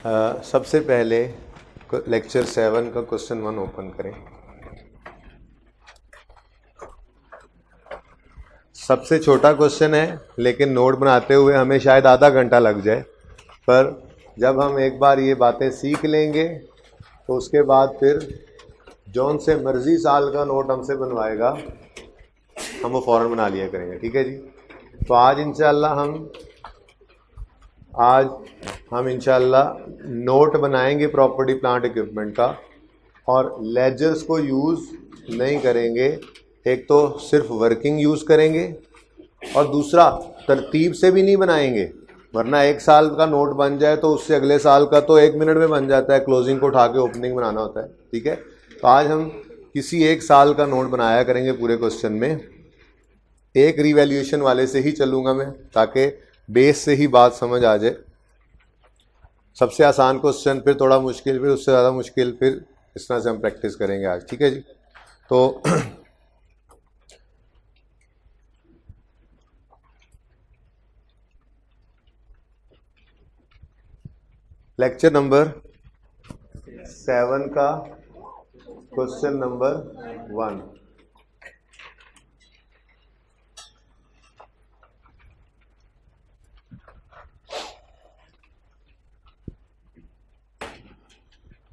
सबसे पहले लेक्चर 7 का क्वेश्चन 1 ओपन करें। सबसे छोटा क्वेश्चन है, लेकिन नोट बनाते हुए हमें शायद आधा घंटा लग जाए, पर जब हम एक बार ये बातें सीख लेंगे तो उसके बाद फिर जौन से मर्जी साल का नोट हमसे बनवाएगा हम वो फ़ौरन बना लिया करेंगे। ठीक है जी। तो आज इंशाल्लाह नोट बनाएंगे प्रॉपर्टी प्लांट इक्विपमेंट का, और लेजर्स को यूज़ नहीं करेंगे। एक तो सिर्फ वर्किंग यूज़ करेंगे और दूसरा तरतीब से भी नहीं बनाएंगे, वरना एक साल का नोट बन जाए तो उससे अगले साल का तो 1 मिनट में बन जाता है, क्लोजिंग को उठा के ओपनिंग बनाना होता है। ठीक है। तो आज हम किसी एक साल का नोट बनाया करेंगे पूरे क्वेश्चन में। एक रिवैल्यूएशन वाले से ही चलूँगा मैं, ताकि बेस से ही बात समझ आ जाए। सबसे आसान क्वेश्चन, फिर थोड़ा मुश्किल, फिर उससे ज़्यादा मुश्किल, फिर इस तरह से हम प्रैक्टिस करेंगे आज। ठीक है जी। तो लेक्चर नंबर 7 का क्वेश्चन नंबर 1।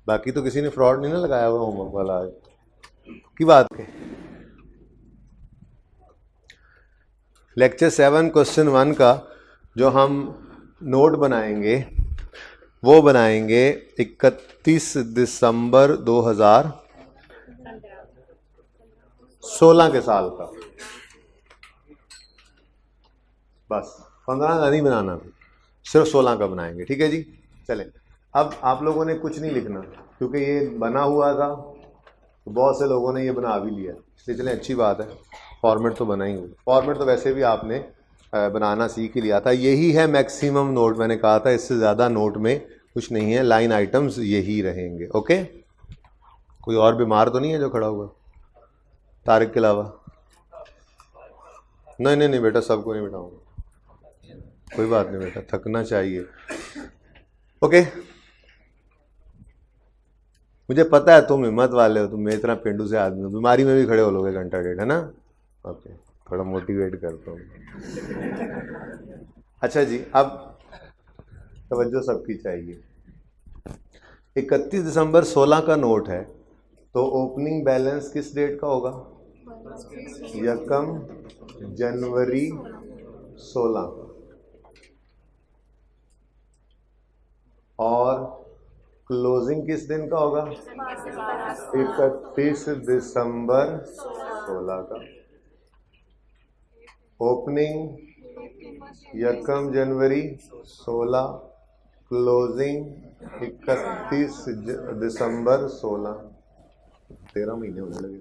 बाकी तो किसी ने फ्रॉड नहीं ना लगाया हुआ होमवर्क वाला आज की बात के। लेक्चर 7 क्वेश्चन 1 का जो हम नोट बनाएंगे वो बनाएंगे 31 दिसंबर 2016 के साल का। बस 15 का नहीं बनाना, सिर्फ 16 का बनाएंगे। ठीक है जी। चलें, अब आप लोगों ने कुछ नहीं लिखना, क्योंकि ये बना हुआ था तो बहुत से लोगों ने ये बना भी लिया, इसलिए चलें अच्छी बात है। फॉर्मेट तो बना ही हुआ, फॉर्मेट तो वैसे भी आपने बनाना सीख ही लिया था। यही है मैक्सिमम नोट, मैंने कहा था इससे ज़्यादा नोट में कुछ नहीं है, लाइन आइटम्स यही रहेंगे। ओके। कोई और बीमार तो नहीं है जो खड़ा हुआ तारिक के अलावा? नहीं नहीं नहीं बेटा, सबको नहीं बिठाऊंगा, कोई बात नहीं बेटा, थकना चाहिए। ओके। मुझे पता है तुम हिम्मत वाले हो, तुम मेरी तरह पेंडू से आदमी हो, बीमारी में भी खड़े हो लोगे घंटा डेढ़, है ना? ओके, थोड़ा मोटिवेट करता हूँ। अच्छा जी, अब तवज्जो सबकी चाहिए। 31 दिसंबर 16 का नोट है, तो ओपनिंग बैलेंस किस डेट का होगा? 1 जनवरी 16। और क्लोजिंग किस दिन का होगा? 31 दिसंबर 16 का। ओपनिंग 1 जनवरी 16, क्लोजिंग 31 दिसंबर 16। 13 महीने होने लगे।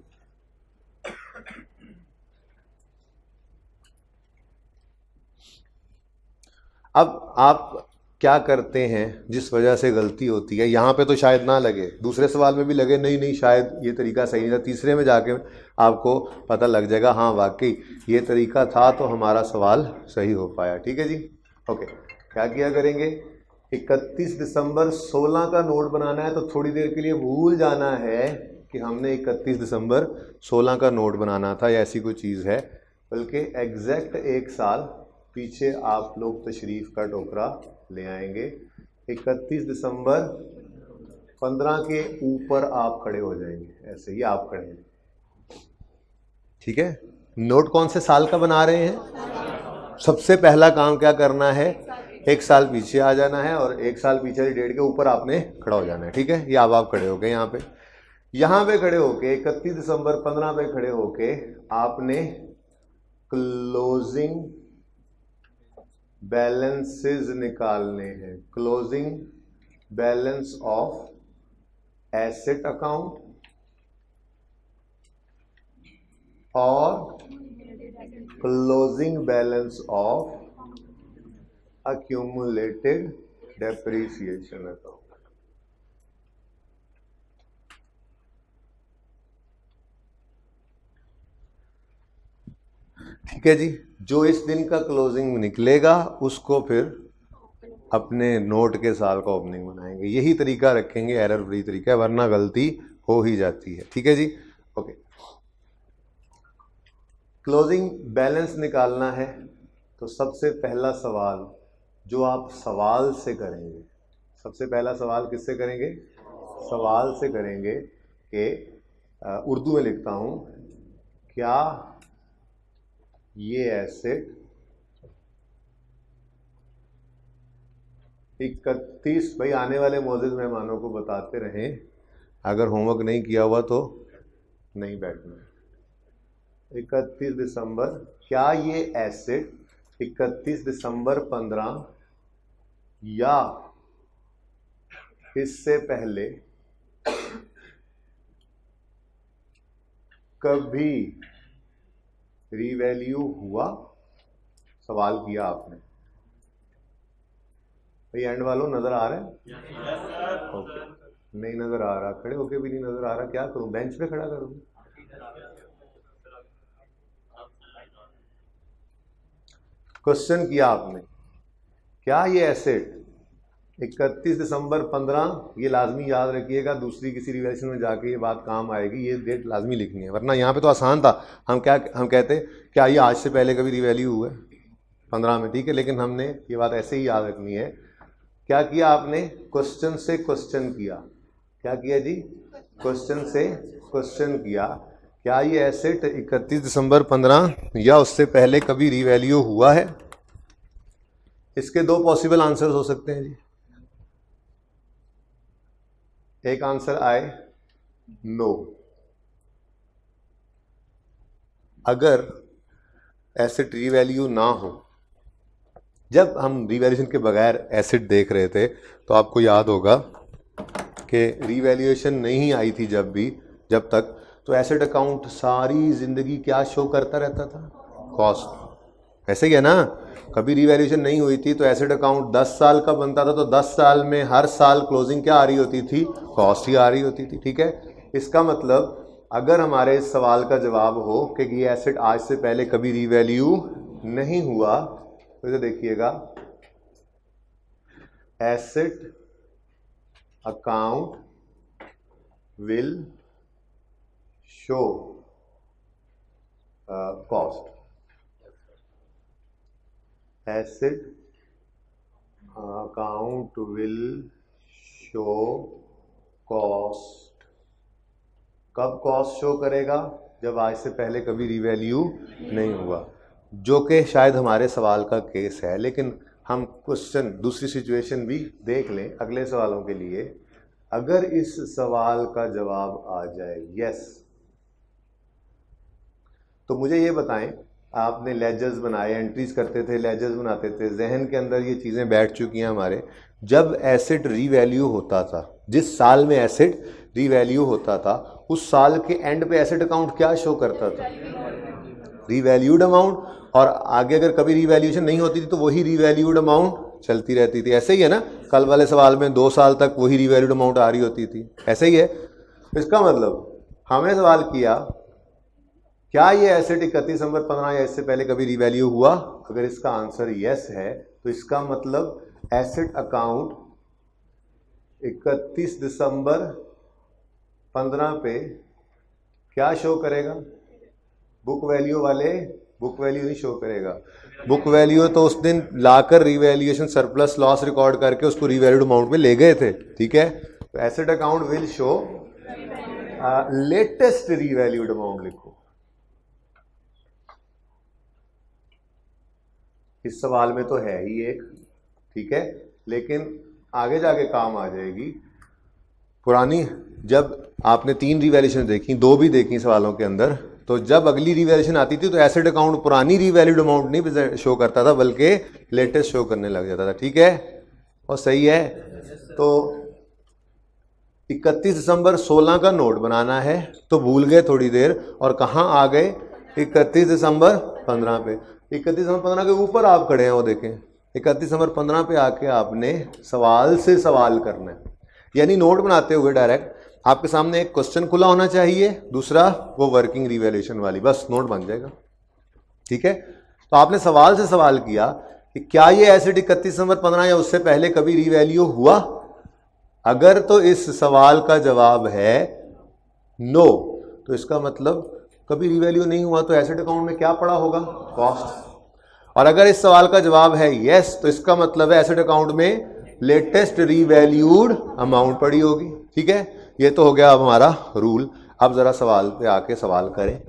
अब आप क्या करते हैं, जिस वजह से गलती होती है, यहाँ पे तो शायद ना लगे, दूसरे सवाल में भी लगे नहीं शायद ये तरीका सही नहीं था, तीसरे में जाके आपको पता लग जाएगा हाँ वाकई ये तरीका था तो हमारा सवाल सही हो पाया। ठीक है जी। ओके, क्या किया करेंगे? 31 दिसंबर 16 का नोट बनाना है, तो थोड़ी देर के लिए भूल जाना है कि हमने 31 दिसंबर 16 का नोट बनाना था या ऐसी कोई चीज़ है, बल्कि एग्जैक्ट एक साल पीछे आप लोग तशरीफ़ का टोकरा ले आएंगे। 31 दिसंबर 15 के ऊपर आप खड़े हो जाएंगे, ऐसे ही आप खड़े हैं। ठीक है। नोट कौन से साल का बना रहे हैं? सबसे पहला काम क्या करना है? एक साल पीछे आ जाना है और एक साल पीछे वाली डेट के ऊपर आपने खड़ा हो जाना है। ठीक है। ये अब आप खड़े हो गए, यहाँ पे खड़े होके 31 दिसंबर 15 पे खड़े होके आपने क्लोजिंग बैलेंसेस निकालने हैं। Closing balance of asset account और closing balance of accumulated depreciation account. ठीक है जी। जो इस दिन का क्लोजिंग निकलेगा उसको फिर अपने नोट के साल का ओपनिंग बनाएंगे। यही तरीका रखेंगे, एरर फ्री तरीका है, वरना गलती हो ही जाती है। ठीक है जी, ओके। क्लोजिंग बैलेंस निकालना है तो सबसे पहला सवाल जो आप सवाल से करेंगे, सबसे पहला सवाल किससे करेंगे? सवाल से करेंगे कि उर्दू में लिखता हूं, क्या ये एसेट 31, भाई आने वाले मौजूद मेहमानों को बताते रहें, अगर होमवर्क नहीं किया हुआ तो नहीं बैठना। 31 दिसंबर, क्या ये एसेट 31 दिसंबर 15 या इससे पहले कभी रीवैल्यू हुआ? सवाल किया आपने। भाई एंड वालों नजर आ रहा है? ओके, नहीं नजर आ रहा, खड़े होके भी नहीं नजर आ रहा, क्या करूं? बेंच पे खड़ा कर दूं? क्वेश्चन किया आपने, क्या ये एसेट 31 दिसंबर 15, ये लाजमी याद रखिएगा, दूसरी किसी रिवैल्यूएशन में जाके ये बात काम आएगी, ये डेट लाजमी लिखनी है, वरना यहाँ पे तो आसान था। हम कहते क्या ये आज से पहले कभी रिवैल्यू हुआ है 15 में, ठीक है, लेकिन हमने ये बात ऐसे ही याद रखनी है। क्या किया आपने? क्वेश्चन से क्वेश्चन किया। क्या किया जी? क्वेश्चन से क्वेश्चन किया, क्या ये एसेट 31 दिसंबर 15 या उससे पहले कभी रीवैल्यू हुआ है? इसके दो पॉसिबल आंसर्स हो सकते हैं जी। एक आंसर आए नो, अगर एसेट रीवैल्यू ना हो। जब हम रीवैल्यूएशन के बगैर एसेट देख रहे थे तो आपको याद होगा कि रीवैल्यूएशन नहीं आई थी जब तक तो एसेट अकाउंट सारी जिंदगी क्या शो करता रहता था? कॉस्ट। ऐसे ही है ना, कभी रीवैल्यूएशन नहीं हुई थी तो एसेट अकाउंट 10 साल का बनता था, तो 10 साल में हर साल क्लोजिंग क्या आ रही होती थी? कॉस्ट ही आ रही होती थी। ठीक है, इसका मतलब अगर हमारे इस सवाल का जवाब हो कि ये एसेट आज से पहले कभी रीवैल्यू नहीं हुआ, तो इसे देखिएगा, asset account will show cost. Asset account will show cost. कब कॉस्ट शो करेगा? जब आज से पहले कभी रीवैल्यू नहीं हुआ, जो कि शायद हमारे सवाल का केस है। लेकिन हम क्वेश्चन दूसरी सिचुएशन भी देख लें अगले सवालों के लिए। अगर इस सवाल का जवाब आ जाए यस, तो मुझे ये बताएं, आपने लेजर्स बनाए, एंट्रीज करते थे, लेजर्स बनाते थे, जहन के अंदर ये चीज़ें बैठ चुकी हैं हमारे। जब एसेट रीवैल्यू होता था, जिस साल में एसेट रीवैल्यू होता था, उस साल के एंड पे एसेट अकाउंट क्या शो करता था? Revalued amount. और आगे अगर कभी रीवैल्यूएशन नहीं होती थी तो वही रीवैल्यूड अमाउंट चलती रहती थी। ऐसे ही है ना, कल वाले सवाल में 2 साल तक वही रीवैल्यूड अमाउंट आ रही होती थी, ऐसे ही है। इसका मतलब हमने सवाल किया, क्या ये एसेट 31 दिसंबर 15 या इससे पहले कभी रीवैल्यू हुआ? अगर इसका आंसर यस है तो इसका मतलब एसेट अकाउंट 31 दिसंबर 15 पे क्या शो करेगा? बुक वैल्यू वाले, बुक वैल्यू नहीं शो करेगा। बुक वैल्यू तो उस दिन लाकर रीवैल्यूएशन सरप्लस लॉस रिकॉर्ड करके उसको रीवैल्यूड अमाउंट में ले गए थे। ठीक है, तो asset account will show latest revalued amount लिखो। इस सवाल में तो है ही एक, ठीक है, लेकिन आगे जाके काम आ जाएगी। पुरानी जब आपने 3 रीवैल्यूएशन देखी, 2 भी देखी सवालों के अंदर, तो जब अगली रीवैल्यूएशन आती थी तो एसेट अकाउंट पुरानी रीवैल्यूड अमाउंट नहीं शो करता था, बल्कि लेटेस्ट शो करने लग जाता था। ठीक है, और सही है। तो 31 दिसंबर 16 का नोट बनाना है तो भूल गए थोड़ी देर, और कहाँ आ गए? 31 दिसंबर 15 पे। 31 दिसंबर 15 के ऊपर आप खड़े हैं, वो देखें, 31 दिसंबर 15 पे आके आपने सवाल से सवाल करना है। यानी नोट बनाते हुए डायरेक्ट आपके सामने एक क्वेश्चन खुला होना चाहिए, दूसरा वो वर्किंग रिवैल्यूएशन वाली, बस नोट बन जाएगा। ठीक है, तो आपने सवाल से सवाल किया कि क्या ये एसेट 31 दिसंबर 15 या उससे पहले कभी रीवैल्यू हुआ? अगर तो इस सवाल का जवाब है नो, तो इसका मतलब कभी रीवैल्यू नहीं हुआ, तो एसेट अकाउंट में क्या पड़ा होगा? कॉस्ट। और अगर इस सवाल का जवाब है यस, तो इसका मतलब है एसेट अकाउंट में लेटेस्ट रीवैल्यूड अमाउंट पड़ी होगी। ठीक है, ये तो हो गया अब हमारा रूल। अब जरा सवाल पे आके सवाल करें,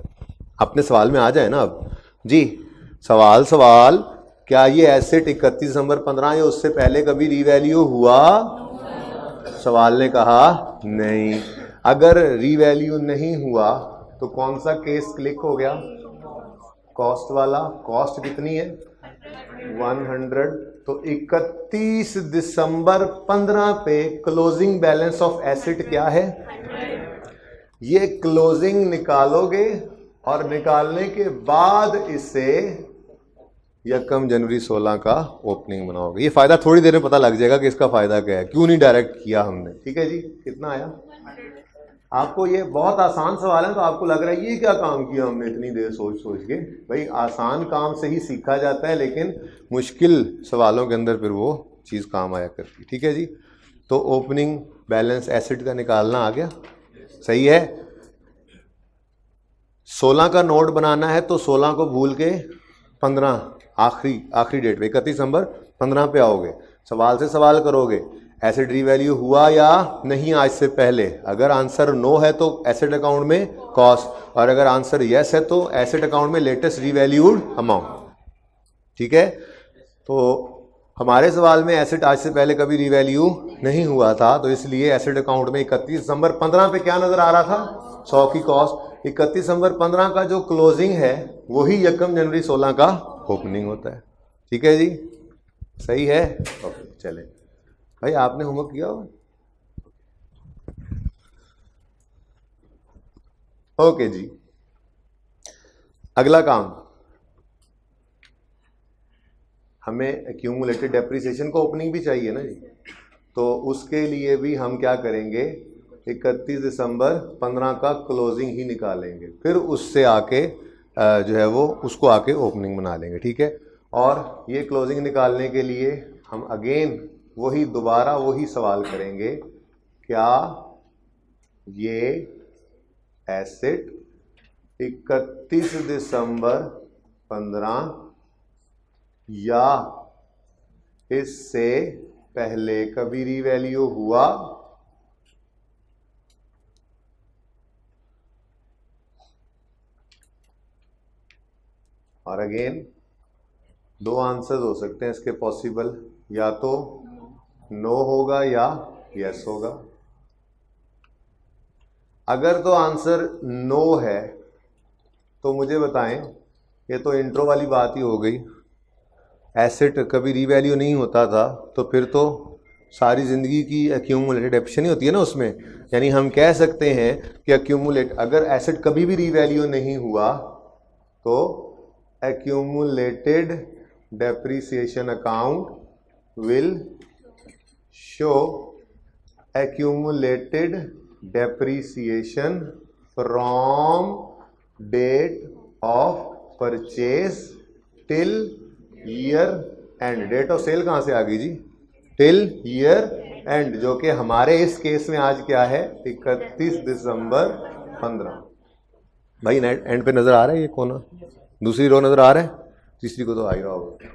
अपने सवाल में आ जाए ना अब जी। सवाल, क्या ये एसेट 31 दिसंबर 15 या उससे पहले कभी रीवैल्यू हुआ? सवाल ने कहा नहीं। अगर रीवैल्यू नहीं हुआ तो कौन सा केस क्लिक हो गया? कॉस्ट वाला। कॉस्ट कितनी है? 100। तो 31 दिसंबर 15 पे क्लोजिंग बैलेंस ऑफ एसेट क्या है? ये क्लोजिंग निकालोगे और निकालने के बाद इसे यकम जनवरी 16 का ओपनिंग बनाओगे। ये फायदा थोड़ी देर में पता लग जाएगा कि इसका फायदा क्या है, क्यों नहीं डायरेक्ट किया हमने। ठीक है जी, कितना आया आपको? ये बहुत आसान सवाल है, तो आपको लग रहा है ये क्या काम किया हमने इतनी देर सोच सोच के। भाई आसान काम से ही सीखा जाता है, लेकिन मुश्किल सवालों के अंदर फिर वो चीज़ काम आया करती। ठीक है जी, तो ओपनिंग बैलेंस एसेट का निकालना आ गया, सही है। 16 का नोट बनाना है तो 16 को भूल के 15 आखिरी डेट पे 31 दिसंबर 15 पे आओगे, सवाल से सवाल करोगे एसेट रीवैल्यू हुआ या नहीं आज से पहले। अगर आंसर नो है तो एसेट अकाउंट में कॉस्ट, और अगर आंसर यस है तो एसेट अकाउंट में लेटेस्ट रीवैल्यूड अमाउंट। ठीक है, तो हमारे सवाल में एसेट आज से पहले कभी रीवैल्यू नहीं हुआ था, तो इसलिए एसेट अकाउंट में 31 दिसंबर 15 पे क्या नजर आ रहा था? 100 की कॉस्ट। 31 दिसंबर 15 का जो क्लोजिंग है वही यकम जनवरी 16 का ओपनिंग होता है। ठीक है जी, सही है। ओके, चले भाई, आपने होमवर्क किया हो? ओके जी, अगला काम, हमें एक्यूमुलेटेड डेप्रिसिएशन को ओपनिंग भी चाहिए ना जी। तो उसके लिए भी हम क्या करेंगे? 31 दिसंबर 15 का क्लोजिंग ही निकालेंगे, फिर उससे आके जो है वो उसको आके ओपनिंग बना लेंगे। ठीक है, और ये क्लोजिंग निकालने के लिए हम अगेन दोबारा वही सवाल करेंगे, क्या ये एसेट 31 दिसंबर 15 या इससे पहले कभी रीवैल्यू हुआ? और अगेन दो आंसर हो सकते हैं इसके पॉसिबल, या तो नो होगा या यस होगा। अगर तो आंसर नो है तो मुझे बताएं, ये तो इंट्रो वाली बात ही हो गई, एसेट कभी रीवैल्यू नहीं होता था तो फिर तो सारी ज़िंदगी की एक्यूमुलेटेड डेप्रिसिएशन ही होती है ना उसमें। यानी हम कह सकते हैं कि अगर एसेट कभी भी रीवैल्यू नहीं हुआ तो accumulated depreciation account will show accumulated depreciation from date of purchase till year end। Date of sale कहाँ से आ गई जी? टिल ईयर एंड, जो कि हमारे इस केस में आज क्या है? 31 दिसंबर 15। भाई नेट एंड पे नजर आ रहा है ये कोना? दूसरी रो नजर आ रहा है? तीसरी को तो आ ही रहा होगा।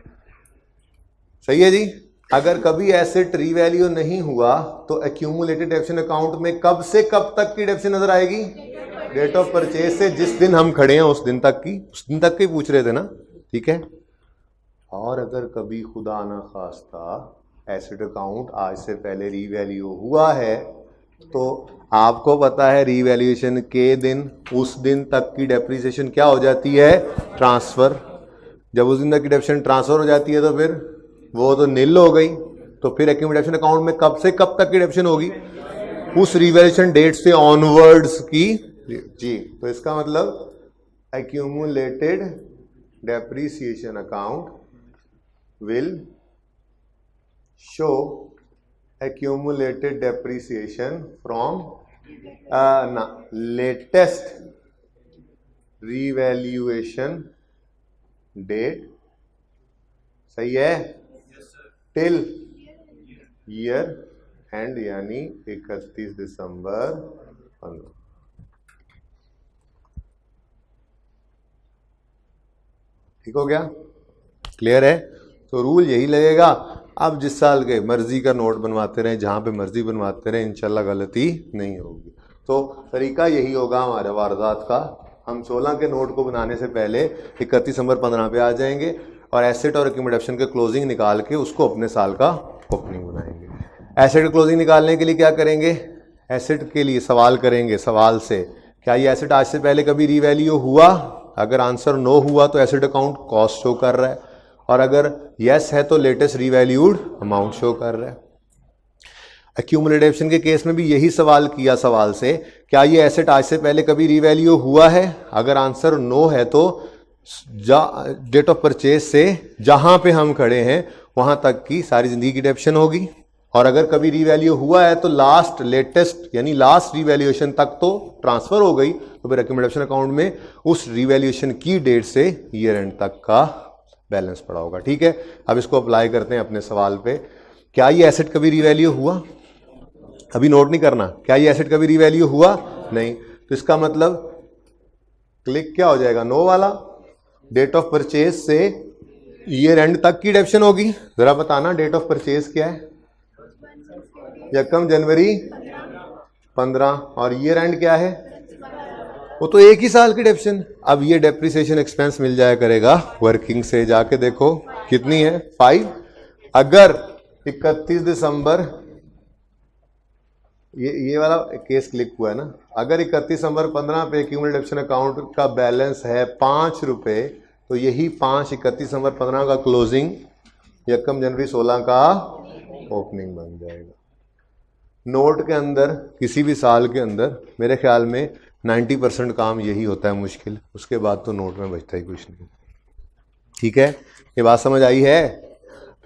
सही है जी। अगर कभी एसेट रीवैल्यू नहीं हुआ तो एक्यूमुलेटेड डेप्रिसिएशन अकाउंट में कब से कब तक की डेप्रिसिएशन नजर आएगी? डेट ऑफ परचेज से जिस दिन हम खड़े हैं उस दिन तक की पूछ रहे थे ना। ठीक है, और अगर कभी खुदा ना खास्ता एसेट अकाउंट आज से पहले रीवैल्यू हुआ है तो आपको पता है रीवैल्यूएशन के दिन उस दिन तक की डेप्रिसिएशन क्या हो जाती है? ट्रांसफर। जब उस दिन तक की डेप्रिसिएशन ट्रांसफर हो जाती है तो फिर वो तो निल हो गई। तो फिर एक्यूमुलेशन अकाउंट में कब से कब तक की डेप्रिसिएशन होगी? उस रीवैल्यूएशन डेट से ऑनवर्ड्स की जी। तो इसका मतलब accumulated depreciation account will show accumulated depreciation from latest revaluation date सही है, टिल ईयर एंड यानी 31 दिसंबर 15। ठीक हो गया, क्लियर है। तो रूल यही लगेगा। अब जिस साल के मर्जी का नोट बनवाते रहें, जहां पे मर्जी बनवाते रहें, इंशाल्लाह गलती नहीं होगी। तो तरीका यही होगा हमारे वारदात का। हम 16 के नोट को बनाने से पहले 31 दिसंबर 15 पे आ जाएंगे और एसेट और एक्यूमुलेशन के क्लोजिंग निकाल के उसको अपने साल का ओपनिंग बनाएंगे। एसेट क्लोजिंग निकालने के लिए क्या करेंगे, एसेट के लिए सवाल करेंगे, सवाल से क्या ये एसेट आज से पहले कभी रीवैल्यू हुआ। अगर आंसर नो हुआ तो एसेट अकाउंट कॉस्ट शो कर रहा है, और अगर यस है तो लेटेस्ट रीवैल्यूड अमाउंट शो कर रहा है। एक्यूमुलेशन के केस में भी यही सवाल किया, सवाल से क्या ये एसेट आज से पहले कभी रीवैल्यू हुआ है। अगर आंसर नो है तो डेट ऑफ परचेज से जहां पे हम खड़े हैं वहां तक की सारी जिंदगी की डेप्शन होगी, और अगर कभी रीवैल्यू हुआ है तो लास्ट लेटेस्ट यानी लास्ट रीवैल्यूएशन तक तो ट्रांसफर हो गई, तो फिर एक्यूमुलेशन अकाउंट में उस रीवैल्यूएशन की डेट से ईयर एंड तक का बैलेंस पड़ा होगा। ठीक है, अब इसको अप्लाई करते हैं अपने सवाल पे। क्या ये एसेट कभी रीवैल्यू हुआ, अभी नोट नहीं करना, क्या ये एसेट कभी रीवैल्यू हुआ नहीं, तो इसका मतलब क्लिक क्या हो जाएगा, नो वाला। डेट ऑफ परचेज से ईयर एंड तक की डेप्शन होगी। जरा बताना डेट ऑफ परचेज क्या है, 1 जनवरी 15, और ईयर एंड क्या है, वो तो एक ही साल की डेप्शन। अब ये डेप्रिसिएशन एक्सपेंस मिल जाया करेगा वर्किंग से, जाके देखो कितनी है 5। अगर 31 दिसंबर ये वाला केस क्लिक हुआ है ना, अगर 31 दिसंबर 15 पे एक्यूमुलेटेड डेप्शन अकाउंट का बैलेंस है 5 रुपए, तो यही 5 31 दिसंबर 15 का क्लोजिंग 1 जनवरी 16 का ओपनिंग बन जाएगा। नोट के अंदर किसी भी साल के अंदर मेरे ख्याल में 90% काम यही होता है मुश्किल, उसके बाद तो नोट में बचता ही कुछ नहीं। ठीक है, ये बात समझ आई है।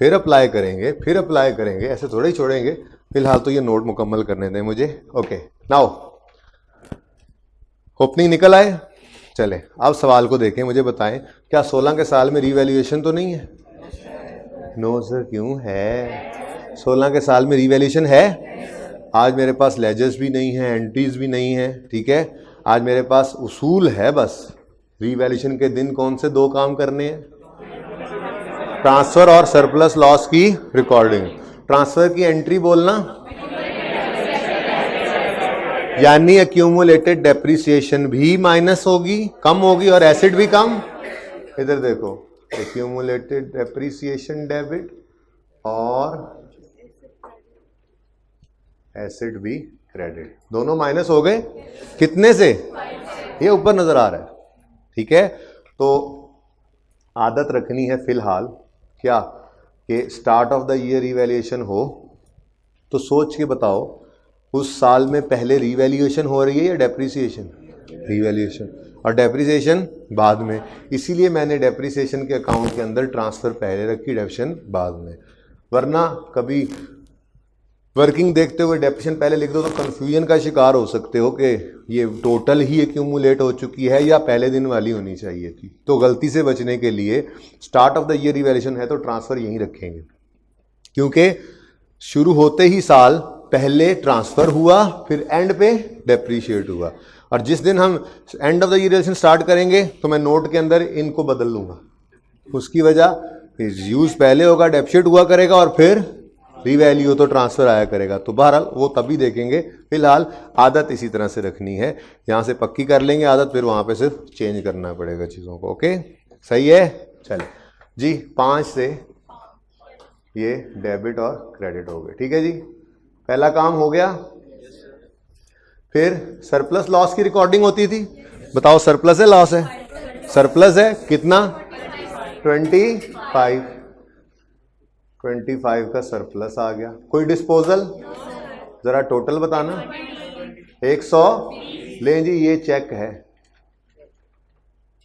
फिर अप्लाई करेंगे, फिर अप्लाई करेंगे, ऐसे थोड़े ही छोड़ेंगे। फिलहाल तो ये नोट मुकम्मल करने दें मुझे। ओके, नाउ ओपनिंग निकल आए, चले अब सवाल को देखें, मुझे बताएं क्या 16 के साल में रीवैल्यूएशन तो नहीं है। नो सर, क्यों है, 16 के साल में रीवैल्यूएशन है। आज मेरे पास लेजर्स भी नहीं है, एंट्रीज भी नहीं है। ठीक है, आज मेरे पास उसूल है बस। रीवैल्यूएशन के दिन कौन से 2 काम करने हैं, ट्रांसफर और सरप्लस लॉस की रिकॉर्डिंग। ट्रांसफर की एंट्री बोलना, यानी एक्यूमुलेटेड डेप्रिसिएशन भी माइनस होगी, कम होगी, और एसेट भी कम। इधर देखो, एक्यूमुलेटेड डेप्रिसिएशन डेबिट और एसेट भी क्रेडिट, दोनों माइनस हो गए। कितने से, ये ऊपर नजर आ रहा है। ठीक है, तो आदत रखनी है फिलहाल क्या कि start of the year revaluation हो तो सोच के बताओ उस साल में पहले रिवैल्यूएशन हो रही है या डेप्रिसिएशन, रिवैल्यूएशन, और डेप्रिसिएशन बाद में। इसीलिए मैंने डेप्रिसिएशन के अकाउंट के अंदर ट्रांसफर पहले रखी, डेप्रिसिएशन बाद में। वरना कभी वर्किंग देखते हुए डेप्रिसिएशन पहले लिख दो तो कंफ्यूजन का शिकार हो सकते हो कि ये टोटल ही एक्यूमुलेट हो चुकी है या पहले दिन वाली होनी चाहिए थी। तो गलती से बचने के लिए start of the year revaluation है तो ट्रांसफर यहीं रखेंगे, क्योंकि शुरू होते ही साल पहले ट्रांसफर हुआ, फिर एंड पे डेप्रीशिएट हुआ। और जिस दिन हम end of the year revaluation start करेंगे तो मैं नोट के अंदर इनको बदल लूंगा। उसकी वजह यूज पहले होगा, डेप्रीशिएट हुआ करेगा, और फिर रीवैल्यू तो ट्रांसफर आया करेगा। तो बहरहाल वो तभी देखेंगे। फिलहाल आदत इसी तरह से रखनी है, यहाँ से पक्की कर लेंगे आदत, फिर वहाँ पे सिर्फ चेंज करना पड़ेगा चीज़ों को। ओके, सही है। चले जी, 5 से ये डेबिट और क्रेडिट हो गए। ठीक है जी, पहला काम हो गया। फिर सरप्लस लॉस की रिकॉर्डिंग होती थी। बताओ सरप्लस है लॉस है, सरप्लस है कितना, 25 का सरप्लस आ गया। कोई डिस्पोजल, जरा टोटल बताना। 100 लें जी, ये चेक है।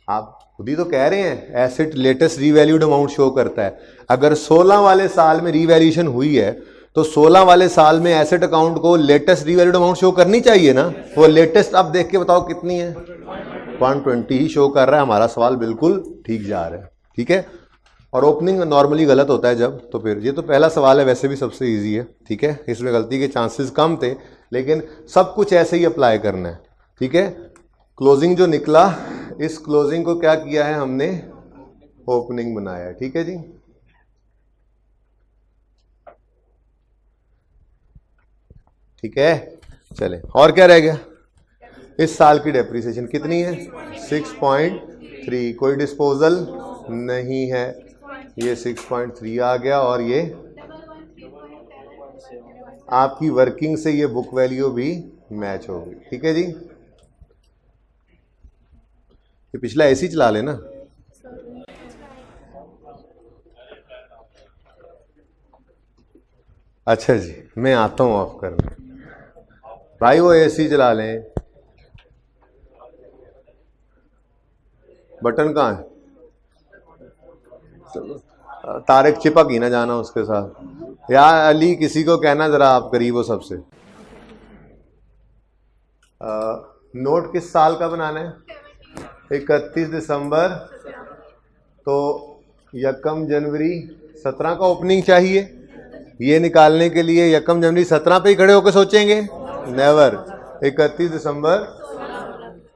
आप खुद ही तो कह रहे हैं asset latest revalued amount show करता है। अगर 16 वाले साल में रीवैल्यूएशन हुई है तो 16 वाले साल में एसेट अकाउंट को लेटेस्ट रीवैल्यूड अमाउंट शो करनी चाहिए ना। वो लेटेस्ट आप देख के बताओ कितनी है, 120 ही शो कर रहा है। हमारा सवाल बिल्कुल ठीक जा रहा है। ठीक है, और ओपनिंग नॉर्मली गलत होता है जब, तो फिर ये तो पहला सवाल है, वैसे भी सबसे इजी है, ठीक है, इसमें गलती के चांसेस कम थे, लेकिन सब कुछ ऐसे ही अप्लाई करना है, ठीक है। क्लोजिंग जो निकला, इस क्लोजिंग को क्या किया है हमने, ओपनिंग बनाया है, ठीक है जी। ठीक है, चले, और क्या रह गया, इस साल की डेप्रिसिएशन कितनी है, 6.3, कोई डिस्पोजल नहीं है, ये 6.3 आ गया, और ये आपकी वर्किंग से ये बुक वैल्यू भी मैच होगी, ठीक है जी। ये पिछला ऐसे ही चला लेना। अच्छा जी, मैं आता हूँ ऑफ करने, भाई वो एसी चला लें, बटन कहाँ है, तारिक चिपक ही ना जाना उसके साथ, या अली किसी को कहना जरा आप करीब हो सबसे। नोट किस साल का बनाना है, 31 दिसंबर, तो 1 जनवरी 17 का ओपनिंग चाहिए, ये निकालने के लिए 1 जनवरी 17 पे ही खड़े होकर सोचेंगे, नेवर, 31 दिसंबर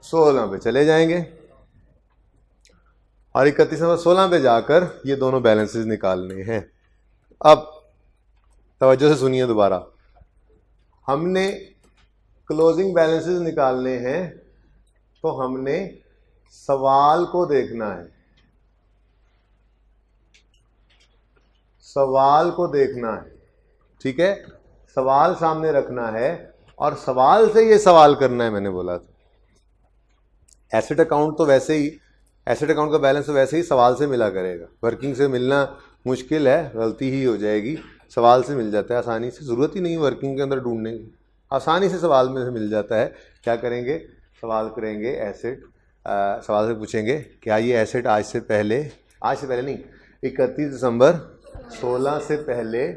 16 पे चले जाएंगे, और 31 दिसंबर 16 पे जाकर ये दोनों बैलेंसेस निकालने हैं। अब तवज्जो से सुनिए दोबारा, हमने क्लोजिंग बैलेंसेस निकालने हैं, तो हमने सवाल को देखना है, सवाल को देखना है, ठीक है, सवाल सामने रखना है, और सवाल से ये सवाल करना है, मैंने बोला था। एसेट अकाउंट तो वैसे ही, एसेट अकाउंट का बैलेंस तो वैसे ही सवाल से मिला करेगा, वर्किंग से मिलना मुश्किल है, गलती ही हो जाएगी, सवाल से मिल जाता है आसानी से, ज़रूरत ही नहीं वर्किंग के अंदर ढूंढने की, आसानी से सवाल में से मिल जाता है। क्या करेंगे, सवाल करेंगे एसेट, सवाल से पूछेंगे क्या ये एसेट आज से पहले नहीं, 31 दिसंबर 16 से पहले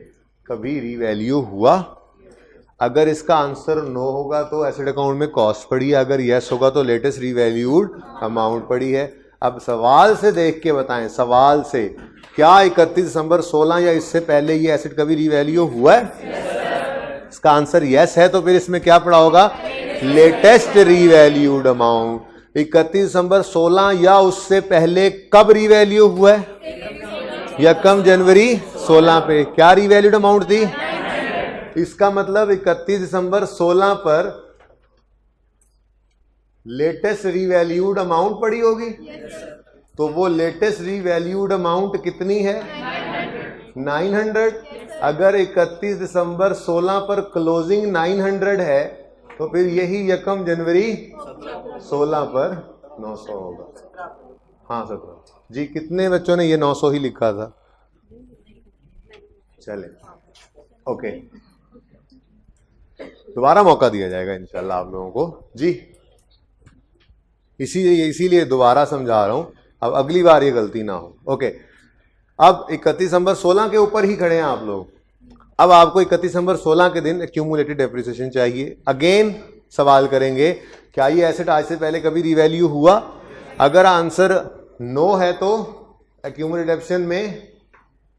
कभी रीवैल्यू हुआ, अगर इसका आंसर नो होगा तो एसेट अकाउंट में कॉस्ट पड़ी है, अगर यस होगा तो लेटेस्ट रीवैल्यूड अमाउंट पड़ी है। अब सवाल से देख के बताएं, सवाल से, क्या 31 दिसंबर 16 या इससे पहले ये एसेट कभी रीवैल्यू हुआ है, इसका आंसर यस है, तो फिर इसमें क्या पड़ा होगा, लेटेस्ट रीवैल्यूड अमाउंट। 31 दिसंबर 16 या उससे पहले कब रीवैल्यू हुआ है, 1 जनवरी 16 पे, क्या रीवैल्यूड अमाउंट थी, इसका मतलब 31 दिसंबर 16 पर लेटेस्ट रीवैल्यूड अमाउंट पड़ी होगी, तो वो लेटेस्ट रीवैल्यूड अमाउंट कितनी है, 900। अगर 31 दिसंबर 16 पर क्लोजिंग 900 है, तो फिर यही 1 जनवरी 16 पर 900 होगा। हाँ 17 जी, कितने बच्चों ने ये 900 ही लिखा था, चले ओके, दोबारा मौका दिया जाएगा इंशाल्लाह आप लोगों को जी, इसीलिए दोबारा समझा रहा हूं, अब अगली बार ये गलती ना हो। ओके, अब 31 दिसंबर 16 के ऊपर ही खड़े हैं आप लोग, अब आपको 31 दिसंबर 16 के दिन एक्यूमुलेटेड डेप्रिसिएशन चाहिए। अगेन सवाल करेंगे, क्या ये एसेट आज से पहले कभी रीवैल्यू हुआ, अगर आंसर नो है तो एक्यूमुलेटेड डेप्रिसिएशन में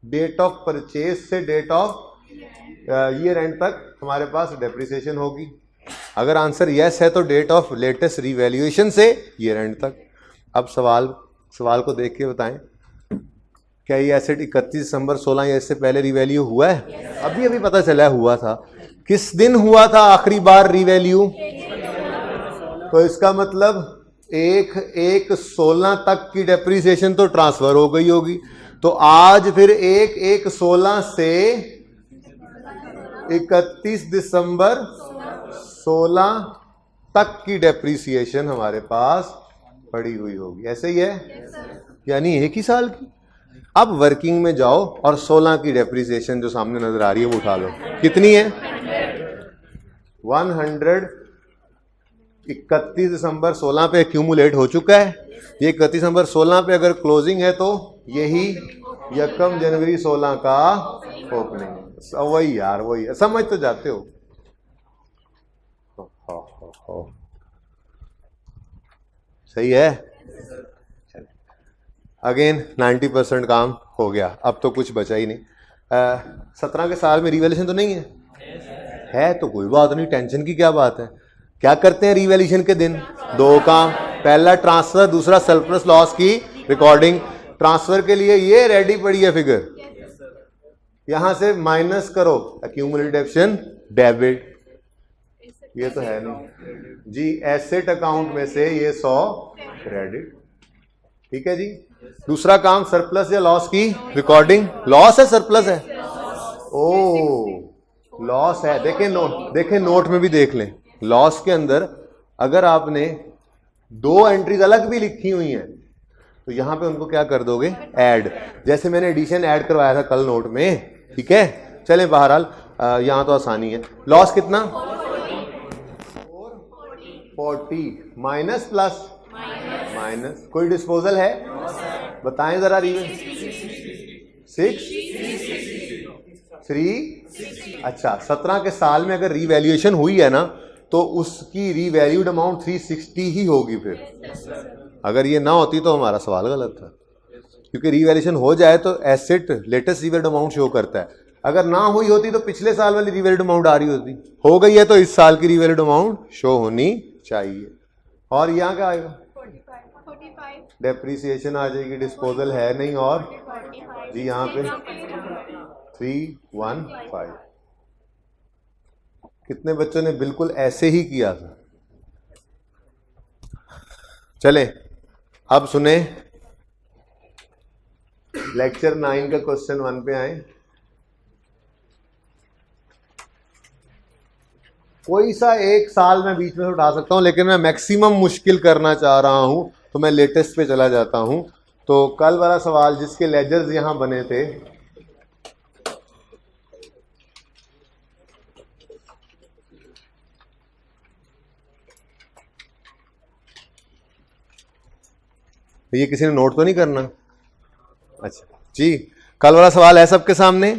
डेट ऑफ परचेज से डेट ऑफ ईयर एंड तक हमारे पास डेप्रिसिएशन होगी, अगर आंसर यस है तो डेट ऑफ लेटेस्ट रीवैल्यूएशन से ईयर एंड तक। अब सवाल को देख के बताएं, क्या ये एसेट 31 दिसंबर 16 या इससे पहले रीवैल्यू हुआ है, अभी पता चला हुआ था, किस दिन हुआ था आखिरी बार रीवैल्यू, तो इसका मतलब 1/1/16 तक की डेप्रिसिएशन तो ट्रांसफर हो गई होगी, तो आज फिर 1/1/16 से 31 दिसंबर 16 तक की डेप्रिसिएशन हमारे पास पड़ी हुई होगी, ऐसे ही है, यानी एक ही साल की। अब वर्किंग में जाओ और 16 की डेप्रिसिएशन जो सामने नजर आ रही है वो उठा लो, कितनी है, 100। 31 दिसंबर 16 पे एक्यूमुलेट हो चुका है, ये 31 दिसंबर 16 पे अगर क्लोजिंग है तो यही 1 जनवरी 16 का ओपनिंग, वही यार वही, समझ तो जाते हो। सही है, अगेन 90% काम हो गया, अब तो कुछ बचा ही नहीं। 17 के साल में रिवैल्यूएशन तो नहीं है तो कोई बात नहीं, टेंशन की क्या बात है। क्या करते हैं रिवैल्यूएशन के दिन? दो काम, पहला ट्रांसफर, दूसरा सरप्लस लॉस की रिकॉर्डिंग। ट्रांसफर के लिए ये रेडी पड़ी है फिगर, यहां से माइनस करो एक्यूमुलेटेड डेप्शन डेबिट, ये तो है नहीं जी। एसेट अकाउंट में से ये 100 क्रेडिट, ठीक है जी। दूसरा काम सरप्लस या लॉस की रिकॉर्डिंग। लॉस है सरप्लस है? ओ लॉस है, देखें नोट में भी देख लें। लॉस के अंदर अगर आपने दो एंट्रीज अलग भी लिखी हुई हैं तो यहां पे उनको क्या कर दोगे? ऐड, जैसे मैंने एडिशन ऐड करवाया था कल नोट में, ठीक है। चलें बहरहाल यहां तो आसानी है। लॉस कितना? 40 माइनस प्लस माइनस, कोई डिस्पोजल है? बताएं जरा। 3 अच्छा 17 के साल में अगर रीवैल्यूएशन हुई है ना तो उसकी रीवैल्यूड अमाउंट 360 ही होगी। फिर अगर ये ना होती तो हमारा सवाल गलत था, क्योंकि रीवैल्यूएशन हो जाए तो asset latest revalued amount show करता है। अगर ना हुई होती तो पिछले साल वाली रीवैल्यूड अमाउंट आ रही होती। हो गई है तो इस साल की रीवैल्यूड अमाउंट शो होनी चाहिए। और यहाँ क्या आएगा? 45 डेप्रीसिएशन आ जाएगी, डिस्पोजल है नहीं, और जी यहाँ पे 315। कितने बच्चों ने बिल्कुल ऐसे ही किया था? चले अब सुने लेक्चर 9 का क्वेश्चन 1 पे आए। कोई सा एक साल मैं बीच में से उठा सकता हूं, लेकिन मैं मैक्सिमम मुश्किल करना चाह रहा हूं तो मैं लेटेस्ट पे चला जाता हूं। तो कल वाला सवाल जिसके लेजर्स यहां बने थे, ये किसी ने नोट तो नहीं करना? अच्छा जी, कल वाला सवाल है सबके सामने।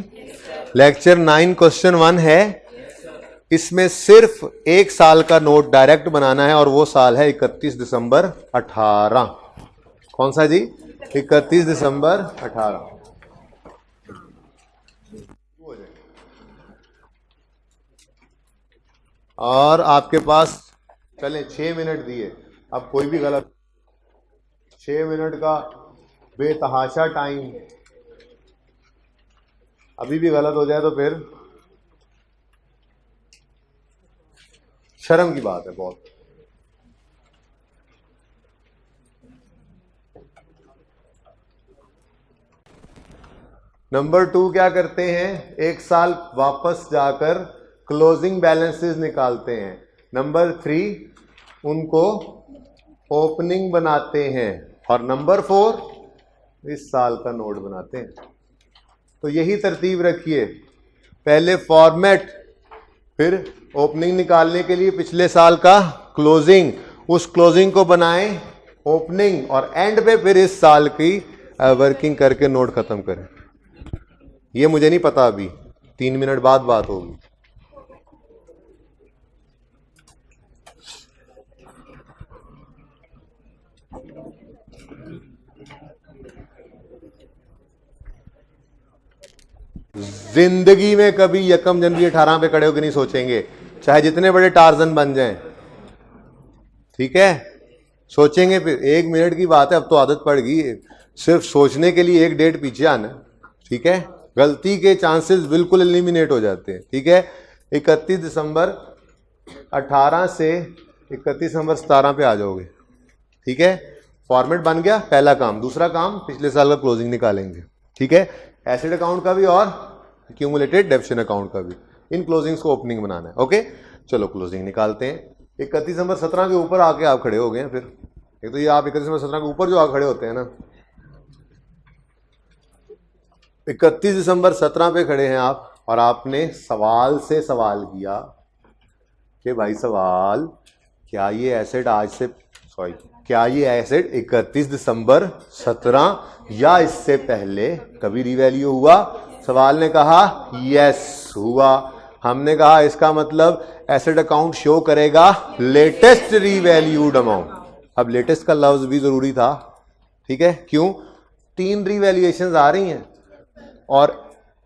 लेक्चर 9 क्वेश्चन 1 है, इसमें सिर्फ एक साल का नोट डायरेक्ट बनाना है और वो साल है 31 दिसंबर 18। कौन सा जी? 31 दिसंबर 18। और आपके पास चलें 6 मिनट दिए, अब कोई भी गलत 6 मिनट का बेतहाशा टाइम अभी भी गलत हो जाए तो फिर शर्म की बात है बहुत। नंबर 2 क्या करते हैं? एक साल वापस जाकर क्लोजिंग बैलेंसेस निकालते हैं। नंबर 3 उनको ओपनिंग बनाते हैं। और नंबर 4 इस साल का नोट बनाते हैं। तो यही तरतीब रखिए, पहले फॉर्मेट, फिर ओपनिंग निकालने के लिए पिछले साल का क्लोजिंग, उस क्लोजिंग को बनाएं ओपनिंग, और एंड पे फिर इस साल की वर्किंग करके नोट खत्म करें। ये मुझे नहीं पता, अभी 3 मिनट बाद बात होगी। जिंदगी में कभी 1 जनवरी 18 पे खड़े होकर नहीं सोचेंगे, चाहे जितने बड़े टार्जन बन जाएं, ठीक है? सोचेंगे फिर 1 मिनट की बात है, अब तो आदत पड़ गई सिर्फ सोचने के लिए 1 डेट पीछे आना, ठीक है? गलती के चांसेस बिल्कुल एलिमिनेट हो जाते हैं, ठीक है? 31 दिसंबर 18 से 31 दिसंबर 17 पे आ जाओगे, ठीक है? फॉर्मेट बन गया, पहला काम। दूसरा काम पिछले साल का क्लोजिंग निकालेंगे, ठीक है? एसेट अकाउंट का भी और एक्यूमुलेटेड डेप्शन अकाउंट का भी, इन क्लोजिंग्स को ओपनिंग बनाना है। ओके, चलो क्लोजिंग निकालते हैं। 31 दिसंबर 17 के ऊपर आके आप खड़े हो गए हैं। फिर एक तो ये आप 31 दिसंबर 17 के ऊपर जो आके खड़े होते हैं ना, 31 दिसंबर 17 पे खड़े हैं आप, और आपने सवाल से सवाल किया कि भाई सवाल, क्या ये एसेट आज से क्या ये एसेट 31 दिसंबर 17 या इससे पहले कभी रिवैल्यू हुआ? सवाल ने कहा यस हुआ। हमने कहा इसका मतलब एसेट अकाउंट शो करेगा लेटेस्ट रिवैल्यूड अमाउंट। अब लेटेस्ट का लफ्ज भी जरूरी था, ठीक है? क्यों? 3 रीवैल्यूएशन आ रही हैं और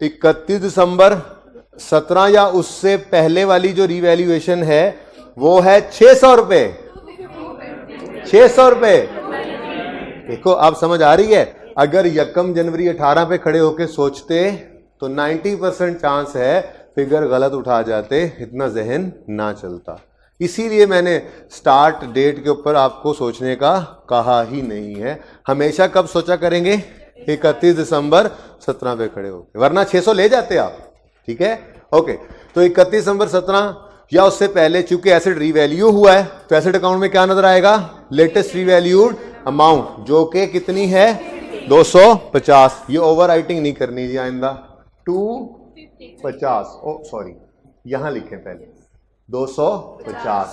31 दिसंबर 17 या उससे पहले वाली जो रीवैल्यूएशन है वो है 600 रुपए। 600 रुपए। देखो अब समझ आ रही है। अगर यकम जनवरी 18 पे खड़े होके सोचते तो 90% चांस है फिगर गलत उठा जाते, इतना जहन ना चलता। इसीलिए मैंने स्टार्ट डेट के ऊपर आपको सोचने का कहा ही नहीं है। हमेशा कब सोचा करेंगे? 31 दिसंबर 17 पे खड़े होके, वरना 600 ले जाते आप। ठीक है, ओके। तो 31 दिसंबर 17 या उससे पहले चूंकि एसेट रीवैल्यू हुआ है तो एसेट अकाउंट में क्या नजर आएगा? लेटेस्ट रीवैल्यूड अमाउंट, जो कि कितनी है? 250। ये ओवर राइटिंग नहीं करनी जी आइंदा। 250, ओ सॉरी, यहां लिखें पहले 250।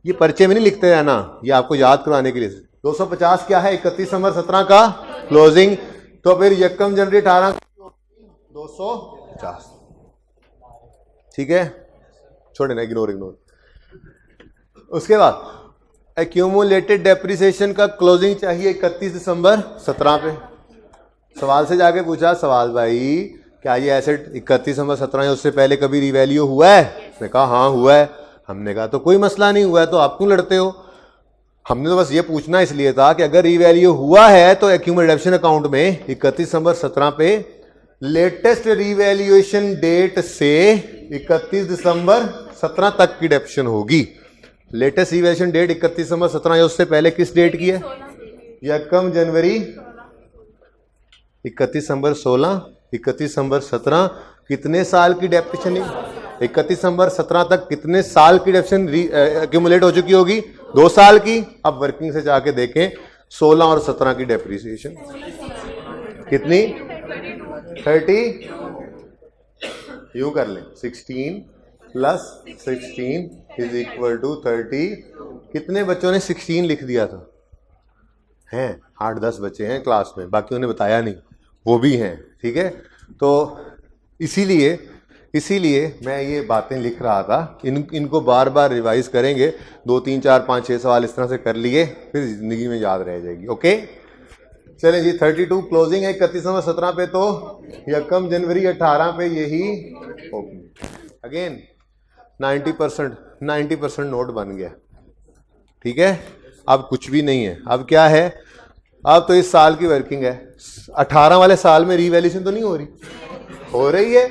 ये पर्चे में नहीं लिखते हैं ना, ये आपको याद करवाने के लिए। 250 क्या है? 31 दिसंबर 17 का क्लोजिंग। तो फिर यकम जनवरी 18 250। ठीक है, छोड़े ना, इग्नोर। उसके बाद एक्यूमुलेटेड डेप्रिसिएशन का क्लोजिंग चाहिए 31 दिसंबर 17 पे। सवाल से जाके पूछा सवाल, भाई क्या ये एसेट 31 दिसंबर 17 या उससे पहले कभी रिवैल्यू हुआ है? उसने कहा हाँ हुआ है। हमने कहा तो कोई मसला नहीं हुआ है तो आप क्यों लड़ते हो? हमने तो बस ये पूछना इसलिए था कि अगर रिवैल्यू हुआ है तो एक्यूमुलेशन अकाउंट में 31 दिसंबर 17 पे लेटेस्ट रिवैल्यूएशन डेट से 31 दिसंबर 17 तक की डेप्शन होगी। लेटेस्ट रिवैल्यूएशन डेट 31 दिसंबर 17 या उससे पहले किस डेट की है? यकम जनवरी 31 दिसंबर 16, 31 दिसंबर 17 कितने साल की डेप्शन? 31 दिसंबर 17 तक कितने साल की डेप्शन एक्यूमुलेट हो चुकी होगी? 2 साल की। अब वर्किंग से जाके देखें 16 और 17 की डेप्रिसिएशन कितनी? 30। यूं कर लें 16 प्लस 16 इज इक्वल टू 30। कितने बच्चों ने 16 लिख दिया था? हैं 8-10 बच्चे हैं क्लास में, बाकी उन्हें बताया नहीं, वो भी हैं। ठीक है, तो इसीलिए मैं ये बातें लिख रहा था। इनको बार बार रिवाइज करेंगे, 2, 3, 4, 5, 6 सवाल इस तरह से कर लिए, फिर जिंदगी में याद रह जाएगी। ओके, चलें जी। 32 क्लोजिंग है 31 दिसंबर 17 पे, तो यकम जनवरी 18 पे यही ओपनिंग। अगेन 90% नोट बन गया। ठीक है, अब कुछ भी नहीं है। अब क्या है? अब तो इस साल की वर्किंग है। 18 वाले साल में रीवैल्यूएशन तो नहीं हो रही? हो रही है।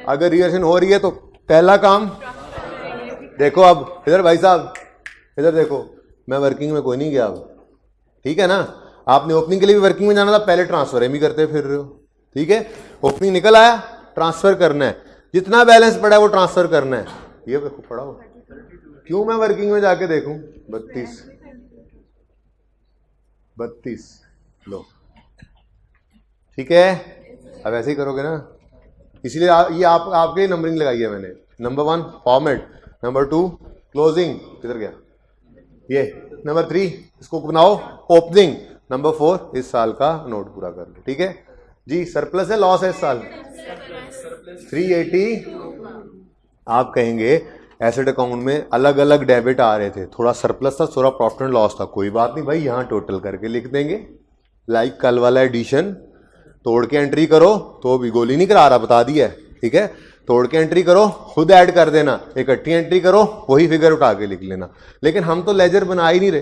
अगर रीवैल्यूएशन हो रही है तो पहला काम देखो। अब इधर भाई साहब, इधर देखो, मैं वर्किंग में कोई नहीं गया अब। ठीक है ना, आपने ओपनिंग के लिए भी वर्किंग में जाना था, पहले ट्रांसफर एम ही करते फिर रहे हो। ठीक है, ओपनिंग निकल आया, ट्रांसफर करना है, जितना बैलेंस पड़ा है वो ट्रांसफर करना है। ये देखो पड़ा हो, क्यों मैं वर्किंग में जाके देखूं? 32 लो। ठीक है, अब ऐसे ही करोगे ना, इसलिए ये आपके नंबरिंग लगाई है मैंने। नंबर 1 फॉर्मेट, नंबर 2 क्लोजिंग, किधर गया ये, नंबर 3 इसको बनाओ ओपनिंग, नंबर 4 इस साल का नोट पूरा कर लो। ठीक है जी। सरप्लस है लॉस है इस साल? 380। आप कहेंगे एसेट अकाउंट में अलग अलग डेबिट आ रहे थे, थोड़ा सरप्लस था, थोड़ा प्रॉफिट एंड लॉस था। कोई बात नहीं भाई, यहां टोटल करके लिख देंगे। लाइक कल वाला एडिशन, तोड़ के एंट्री करो, तो भी गोली नहीं करा रहा, बता दिया है। ठीक है, तोड़ के एंट्री करो, खुद ऐड कर देना, इकट्ठी एंट्री करो, वही फिगर उठा के लिख लेना। लेकिन हम तो लेजर बना ही नहीं रहे,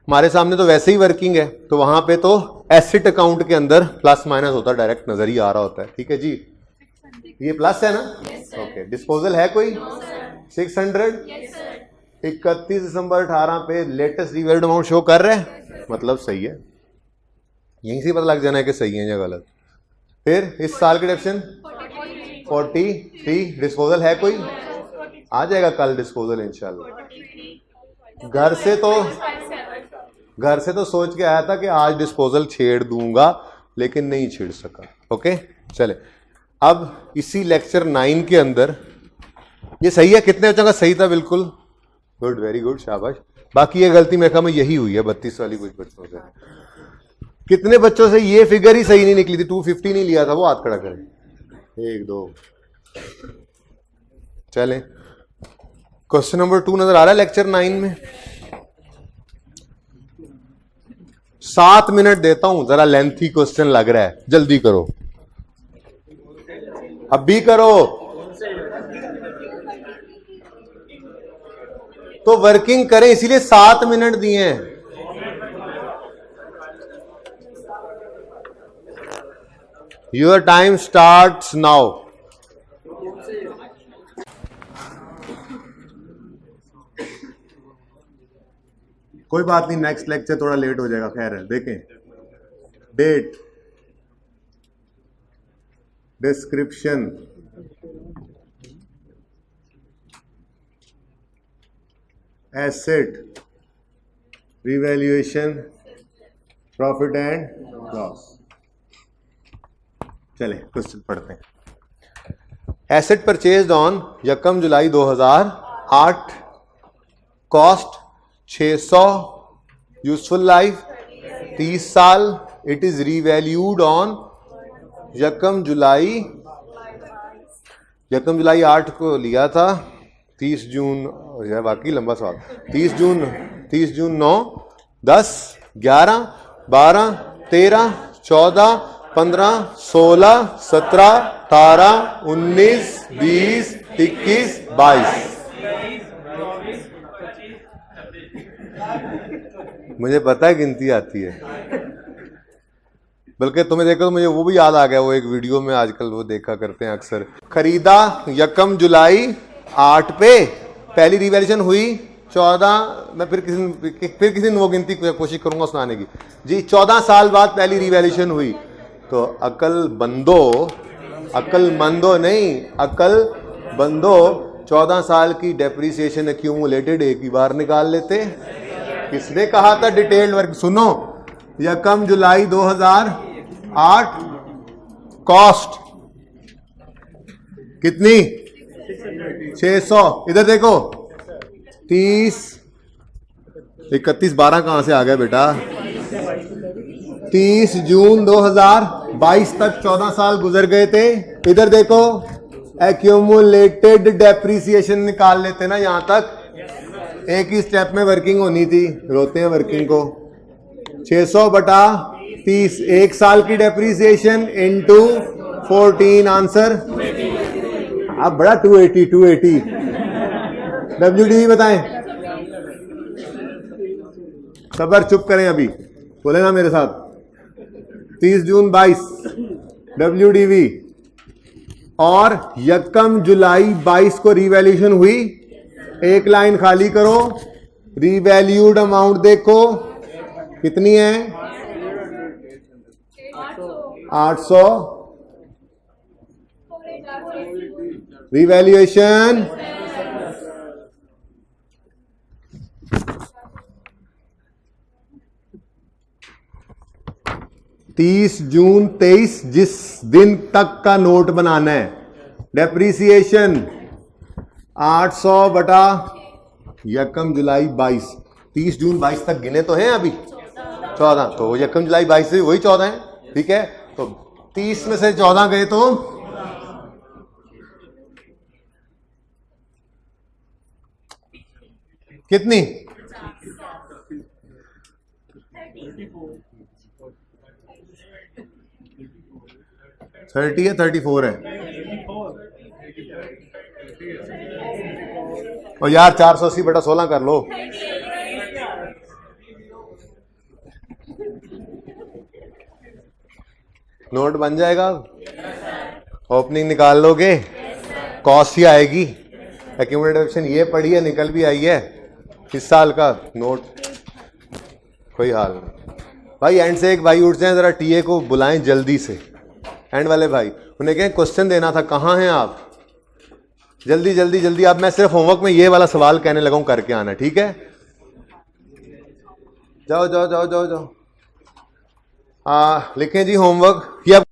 हमारे सामने तो वैसे ही वर्किंग है, तो वहां पे तो एसेट अकाउंट के अंदर प्लस माइनस होता है, डायरेक्ट नजर ही आ रहा होता है। ठीक है जी, ये प्लस है ना? ओके, डिस्पोजल है कोई? 600। 31 दिसंबर 18 पे लेटेस्ट रिवैल्यूड अमाउंट शो कर रहे हैं, मतलब सही है। यहीं से पता लग जाना है कि सही है या गलत। फिर इस साल की डेप्शन 43। डिस्पोजल है कोई? आ जाएगा कल डिस्पोजल इंशाल्लाह। घर से तो सोच के आया था कि आज डिस्पोजल छेड़ दूंगा, लेकिन नहीं छेड़ सका। ओके, चले अब इसी लेक्चर 9 के अंदर, ये सही है? कितने बच्चों का सही था? बिल्कुल गुड, वेरी गुड, शाबाश। बाकी ये गलती मेरे ख्याल में यही हुई है 32 वाली कुछ बच्चों से। कितने बच्चों से ये फिगर ही सही नहीं निकली थी? 250 नहीं लिया था, वो हाथ खड़ा करें। 1 2। चलें, क्वेश्चन नंबर 2 नजर आ रहा है लेक्चर 9 में? 7 मिनट देता हूं, जरा लेंथी क्वेश्चन लग रहा है, जल्दी करो, अब भी करो। तो वर्किंग करें, इसीलिए 7 मिनट दिए हैं। Your time starts now. कोई बात नहीं, नेक्स्ट लेक्चर थोड़ा लेट हो जाएगा, खैर है। देखें, date, description, asset, revaluation, profit and loss. चले क्वेश्चन पढ़ते हैं। Asset purchased on 1 July 2008, cost 600, useful life 30 साल, it is revalued on 1 July 8 को लिया था, 30 जून, बाकी लंबा सवाल, 30 जून 9, 10, 11, 12, 13, 14, 15, 16, 17, 18, 19, 20, 21, 22। मुझे पता है गिनती आती है, बल्कि तुम्हें देखो तो मुझे वो भी याद आ गया, वो एक वीडियो में आजकल वो देखा करते हैं अक्सर। खरीदा 1 जुलाई 8 पे, पहली रिवैल्यूएशन हुई 14, मैं फिर किसी दिन वो गिनती कोशिश करूंगा सुनाने की जी। 14 साल बाद पहली रिवैल्यूएशन हुई, तो अक्लमंदो नहीं, अक्लमंदो 14 साल की डेप्रिसिएशन एक्यूमुलेटेड एक ही बार निकाल लेते। किसने कहा था डिटेल्ड वर्क? सुनो, 1 जुलाई 2008, कॉस्ट कितनी? 600। इधर देखो, 30, 31, 12 कहां से आ गया बेटा? 30 जून 2022 तक 14 साल गुजर गए थे। इधर देखो, एक्यूमुलेटेड डेप्रिसिएशन निकाल लेते ना, यहां तक एक ही स्टेप में वर्किंग होनी थी, रोते हैं वर्किंग को। 600 बटा 30, एक साल की डेप्रिसिएशन इनटू 14, आंसर अब बड़ा 280। WDV बताएं, सबर चुप करें, अभी बोले ना मेरे साथ। 30 जून 22 WDV, और 1 जुलाई 22 को रिवैल्यूएशन हुई। एक लाइन खाली करो, रिवैल्यूड अमाउंट देखो कितनी है? 800। रिवैल्यूएशन 30 जून 23, जिस दिन तक का नोट बनाना है। डेप्रीसिएशन 800 बटा 1 जुलाई 22, 30 जून 22 तक गिने तो हैं अभी 14, तो 1 जुलाई 22 से वही 14 है, ठीक है। तो 30 में से 14 गए तो कितनी? 30 है, 34 है। और यार 480 बटा 16 कर लो। नोट बन जाएगा, ओपनिंग निकाल लोगे, कॉस्ट ही आएगी। एक्यूमुलेशन ये पड़ी है, निकल भी आई है। इस साल का नोट कोई हाल नहीं भाई। एंड से एक भाई उठ जाए, जरा टीए को बुलाएं जल्दी से, एंड वाले भाई, उन्हें कहें क्वेश्चन देना था, कहाँ हैं आप? जल्दी जल्दी जल्दी। अब मैं सिर्फ होमवर्क में ये वाला सवाल कहने लगा हूं, करके आना, ठीक है? जाओ जाओ जाओ जाओ जाओ। लिखें जी होमवर्क। ये अब